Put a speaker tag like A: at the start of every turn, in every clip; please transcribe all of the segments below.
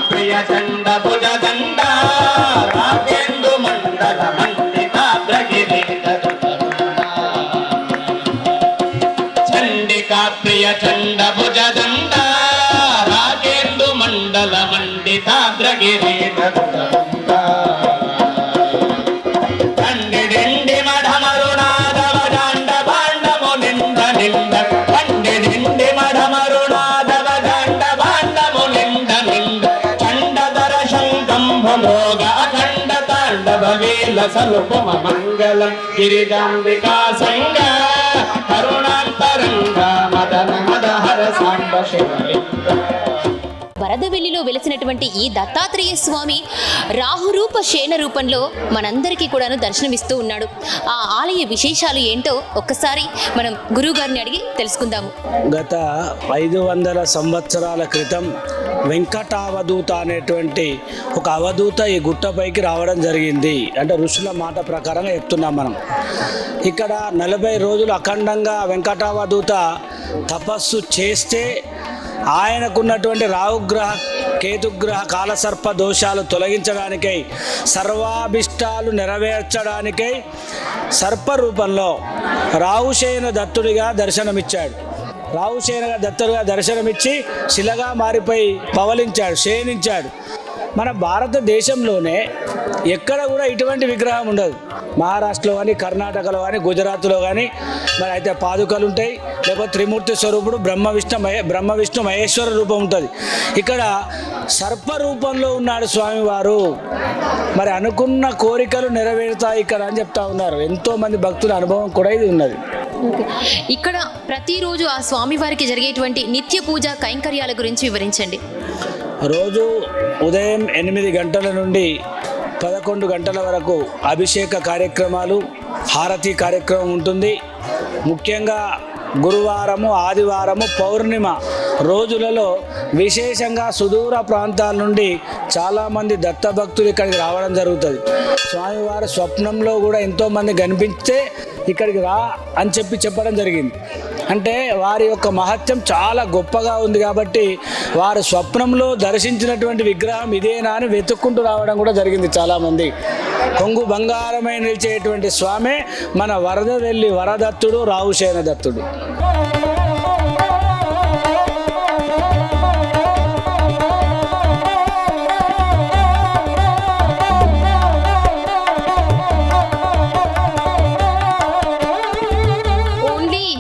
A: ప్రియ చండ భుజ దండ రాగేందు మండల మండితాభ్రగిరి చండికా ప్రియ చండ భుజ దండ రాగేందు మండల మండితాభ్రగిరి కండిడిండి మఢమరుణాదవ జాండ భాండము నింద నింద కండిడిండి మఢమరుణాదవ జాండ భాండము నింద నింద చండధర శంకంభోగ అఖండ తాండవ వీల సలుపమ మంగళం గిరిజాంబికా సంగ కరుణాంతరంగ మదన మదహర సాంబ శివలింగ.
B: వరదవెల్లిలో వెలిసినటువంటి ఈ దత్తాత్రేయ స్వామి రాహురూప శేన రూపంలో మనందరికీ కూడాను దర్శనమిస్తూ ఉన్నాడు. ఆ ఆలయ విశేషాలు ఏంటో ఒక్కసారి మనం గురువుగారిని అడిగి తెలుసుకుందాము.
C: గత 500 సంవత్సరాల క్రితం వెంకటావధూత అనేటువంటి ఒక అవధూత ఈ గుట్టపైకి రావడం జరిగింది. అంటే ఋషుల మాట ప్రకారంగా చెప్తున్నాం మనం. ఇక్కడ 40 రోజులు అఖండంగా వెంకటావధూత తపస్సు చేస్తే ఆయనకున్నటువంటి రాహుగ్రహ కేతుగ్రహ కాలసర్ప దోషాలు తొలగించడానికై సర్వాభిష్టాలు నెరవేర్చడానికై సర్ప రూపంలో రాహుశయన దత్తుడిగా దర్శనమిచ్చాడు. రాహుశయన దత్తుడిగా దర్శనమిచ్చి శిలగా మారిపోయి పవలించాడు, శయనించాడు. మన భారతదేశంలోనే ఎక్కడ కూడా ఇటువంటి విగ్రహం ఉండదు. మహారాష్ట్రలో కానీ, కర్ణాటకలో కానీ, గుజరాత్లో కానీ మరి అయితే పాదుకలు ఉంటాయి. లేకపోతే త్రిమూర్తి స్వరూపుడు బ్రహ్మ విష్ణు మహేశ్వర రూపం ఉంటుంది. ఇక్కడ సర్ప రూపంలో ఉన్నాడు స్వామివారు. మరి అనుకున్న కోరికలు నెరవేరుతాయి ఇక్కడ అని చెప్తా ఉన్నారు. ఎంతోమంది భక్తుల అనుభవం కూడా ఇది ఉన్నది.
B: ఇక్కడ ప్రతిరోజు ఆ స్వామివారికి జరిగేటువంటి నిత్య పూజ కైంకర్యాల గురించి వివరించండి.
C: రోజు ఉదయం 8 గంటల నుండి 11 గంటల వరకు అభిషేక కార్యక్రమాలు, హారతి కార్యక్రమం ఉంటుంది. ముఖ్యంగా గురువారము, ఆదివారము, పౌర్ణిమ రోజులలో విశేషంగా సుదూర ప్రాంతాల నుండి చాలామంది దత్తభక్తులు ఇక్కడికి రావడం జరుగుతుంది. స్వామివారి స్వప్నంలో కూడా ఎంతోమంది కనిపిస్తే ఇక్కడికి రా అని చెప్పడం జరిగింది. అంటే వారి యొక్క మహత్యం చాలా గొప్పగా ఉంది కాబట్టి వారు స్వప్నంలో దర్శించినటువంటి విగ్రహం ఇదేనా అని వెతుక్కుంటూ రావడం కూడా జరిగింది చాలామంది. కొంగు బంగారమై నిలిచేటువంటి స్వామి మన వరదవెల్లి వరదత్తుడు, రాహుశయన దత్తుడు.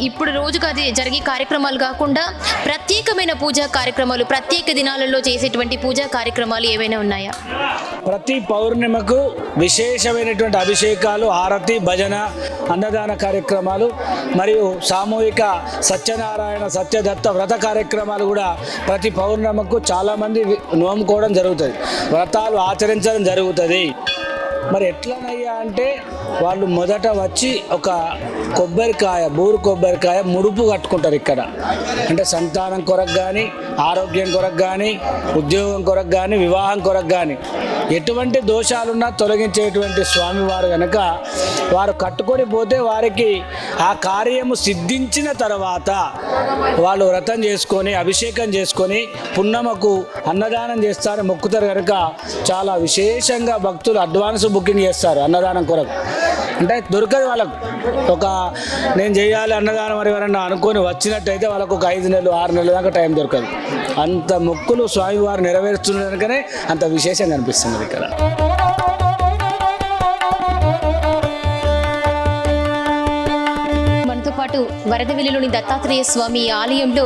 B: ఇప్పుడు రోజుకు అది జరిగే కార్యక్రమాలు కాకుండా ప్రత్యేకమైన పూజా కార్యక్రమాలు, ప్రత్యేక దినాలలో చేసేటువంటి పూజా కార్యక్రమాలు ఏవైనా ఉన్నాయా?
C: ప్రతి పౌర్ణిమకు విశేషమైనటువంటి అభిషేకాలు, హారతి, భజన, అన్నదాన కార్యక్రమాలు మరియు సామూహిక సత్యనారాయణ సత్యదత్త వ్రత కార్యక్రమాలు కూడా ప్రతి పౌర్ణిమకు చాలామంది నోముకోవడం జరుగుతుంది, వ్రతాలు ఆచరించడం జరుగుతుంది. మరి ఎట్లనయ్యా అంటే వాళ్ళు మొదట వచ్చి ఒక కొబ్బరికాయ, బూరు కొబ్బరికాయ ముడుపు కట్టుకుంటారు ఇక్కడ. అంటే సంతానం కొరకు కానీ, ఆరోగ్యం కొరకు కానీ, ఉద్యోగం కొరకు కానీ, వివాహం కొరకు కానీ ఎటువంటి దోషాలున్నా తొలగించేటువంటి స్వామివారు కనుక వారు కట్టుకొని పోతే వారికి ఆ కార్యము సిద్ధించిన తర్వాత వాళ్ళు వ్రతం చేసుకొని, అభిషేకం చేసుకొని పున్నమకు అన్నదానం చేస్తారని మొక్కుతారు కనుక చాలా విశేషంగా భక్తులు అడ్వాన్స్ బుకింగ్ చేస్తారు అన్నదానం కొరకు. అంటే దొరకదు వాళ్ళకు. ఒక నేను చేయాలి అన్నదానం మరి ఎవరన్నా అనుకొని వచ్చినట్టయితే వాళ్ళకు ఒక 5 నెలలు 6 నెలల దాకా టైం దొరకదు. అంత మొక్కులు స్వామివారు నెరవేరుస్తున్నకనే అంత విశేషంగా అనిపిస్తుంది ఇక్కడ.
B: పాటు వరదవెల్లిలోని దత్తాత్రేయ స్వామి ఆలయంలో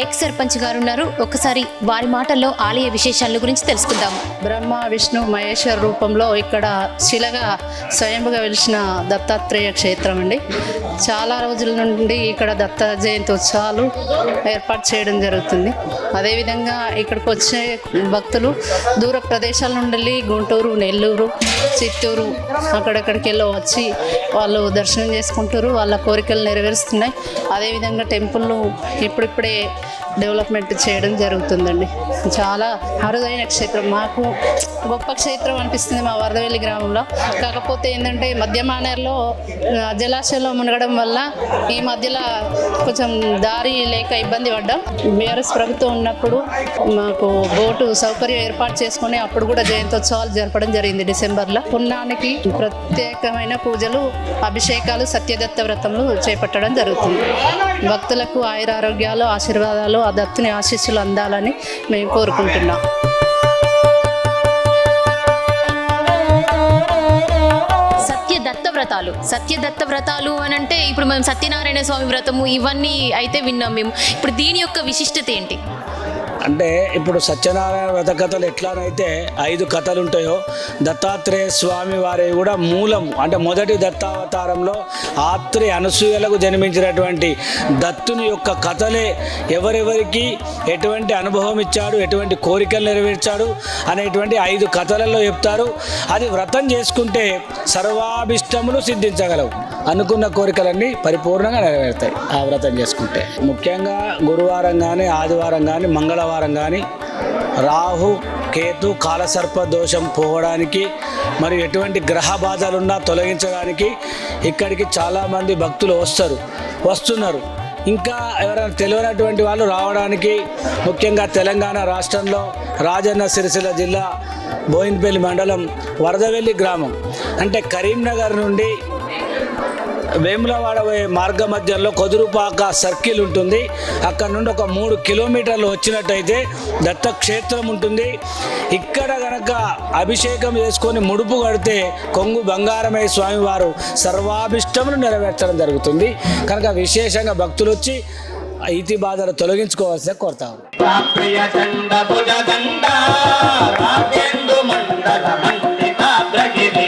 B: ఎక్స్ సర్పంచ్ గారు ఉన్నారు. ఒకసారి వారి మాటల్లో ఆలయ విశేషాల గురించి తెలుసుకుందాం.
D: బ్రహ్మ విష్ణు మహేశ్వర రూపంలో ఇక్కడ శిలగా స్వయంగా వెలిసిన దత్తాత్రేయ క్షేత్రం అండి. చాలా రోజుల నుండి ఇక్కడ దత్త జయంతి ఉత్సవాలు ఏర్పాటు చేయడం జరుగుతుంది. అదేవిధంగా ఇక్కడికి వచ్చే భక్తులు దూర ప్రదేశాల నుండి గుంటూరు, నెల్లూరు, చిత్తూరు అక్కడెక్కడికి వెళ్ళి వచ్చి వాళ్ళు దర్శనం చేసుకుంటారు. వాళ్ళ కోరికలు నెరవేరుస్తున్నాయి. అదేవిధంగా టెంపుల్ను ఇప్పుడిప్పుడే డెవలప్మెంట్ చేయడం జరుగుతుందండి. చాలా అరుదైన క్షేత్రం, మాకు గొప్ప క్షేత్రం అనిపిస్తుంది మా వరదవెల్లి గ్రామంలో. కాకపోతే ఏంటంటే మధ్య మానేరులో జలాశయంలో మునగడం వల్ల ఈ మధ్యలో కొంచెం దారి లేక ఇబ్బంది పడ్డాం. బీఆర్ఎస్ ప్రభుత్వం ఉన్నప్పుడు మాకు బోటు సౌకర్యం ఏర్పాటు చేసుకుని అప్పుడు కూడా జయంతోత్సవాలు జరపడం జరిగింది డిసెంబర్లో. పుణ్యానికి ప్రత్యేకమైన పూజలు, అభిషేకాలు, సత్యదత్త వ్రతములు చేపట్టడం జరుగుతుంది. భక్తులకు ఆయురారోగ్యాలు, ఆశీర్వాదాలు, ఆ దత్తుని ఆశీస్సులు అందాలని మేము కోరుకుంటున్నాం.
B: సత్యదత్త వ్రతాలు అని అంటే ఇప్పుడు మేము సత్యనారాయణ స్వామి వ్రతము ఇవన్నీ అయితే విన్నాం మేము. ఇప్పుడు దీని యొక్క విశిష్టత ఏంటి?
C: అంటే ఇప్పుడు సత్యనారాయణ వ్రత కథలు ఎట్లానైతే 5 కథలు ఉంటాయో, దత్తాత్రేయ స్వామి వారి కూడా మూలం అంటే మొదటి దత్తావతారంలో ఆత్రి అనసూయలకు జన్మించినటువంటి దత్తుని యొక్క కథలే ఎవరెవరికి ఎటువంటి అనుభవం ఇచ్చాడు, ఎటువంటి కోరికలు నెరవేర్చాడు అనేటువంటి 5 కథలలో చెప్తారు. అది వ్రతం చేసుకుంటే సర్వాభిష్టములు సిద్ధించగలవు, అనుకున్న కోరికలన్నీ పరిపూర్ణంగా నెరవేరుతాయి ఆ వ్రతం చేసుకుంటే. ముఖ్యంగా గురువారం కానీ, ఆదివారం కానీ, మంగళవారం కానీ రాహు కేతు కాలసర్ప దోషం పోవడానికి మరియు ఎటువంటి గ్రహ బాధలున్నా తొలగించడానికి ఇక్కడికి చాలామంది భక్తులు వస్తున్నారు. ఇంకా ఎవరైనా తెలియనటువంటి వాళ్ళు రావడానికి, ముఖ్యంగా తెలంగాణ రాష్ట్రంలో రాజన్న సిరిసిల్ల జిల్లా బోయిన్పల్లి మండలం వరదవెల్లి గ్రామం అంటే కరీంనగర్ నుండి వేములవాడ మార్గ మధ్యంలో కొదురుపాక సర్కిల్ ఉంటుంది. అక్కడ నుండి ఒక 3 కిలోమీటర్లు వచ్చినట్టయితే దత్తక్షేత్రం ఉంటుంది. ఇక్కడ కనుక అభిషేకం చేసుకొని ముడుపు కడితే కొంగు బంగారమయ్య స్వామివారు సర్వాభిష్టములు నెరవేర్చడం జరుగుతుంది. కనుక విశేషంగా భక్తులు వచ్చి ఇతి బాధలు తొలగించుకోవాల్సిన కోరుతాము.
A: ప్రియ చండ భుజదండ రాజేందు మండల మండితాద్రగిరి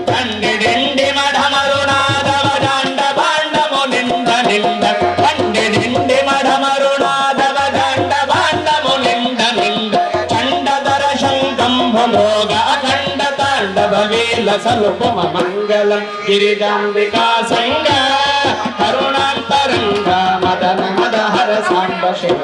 A: కండిడిండి మఢమరునాదవ జాండ భాండము నింద నింద కండిడిండి మఢమరునాదవ జాండ భాండము నింద నింద చండధర శంకంభోగ అఖండ తాండవ వేల సలుపమ మంగళం గిరిజాంబికా సంగ కరుణాంతరంగ మదన మదహర సాంబ శివ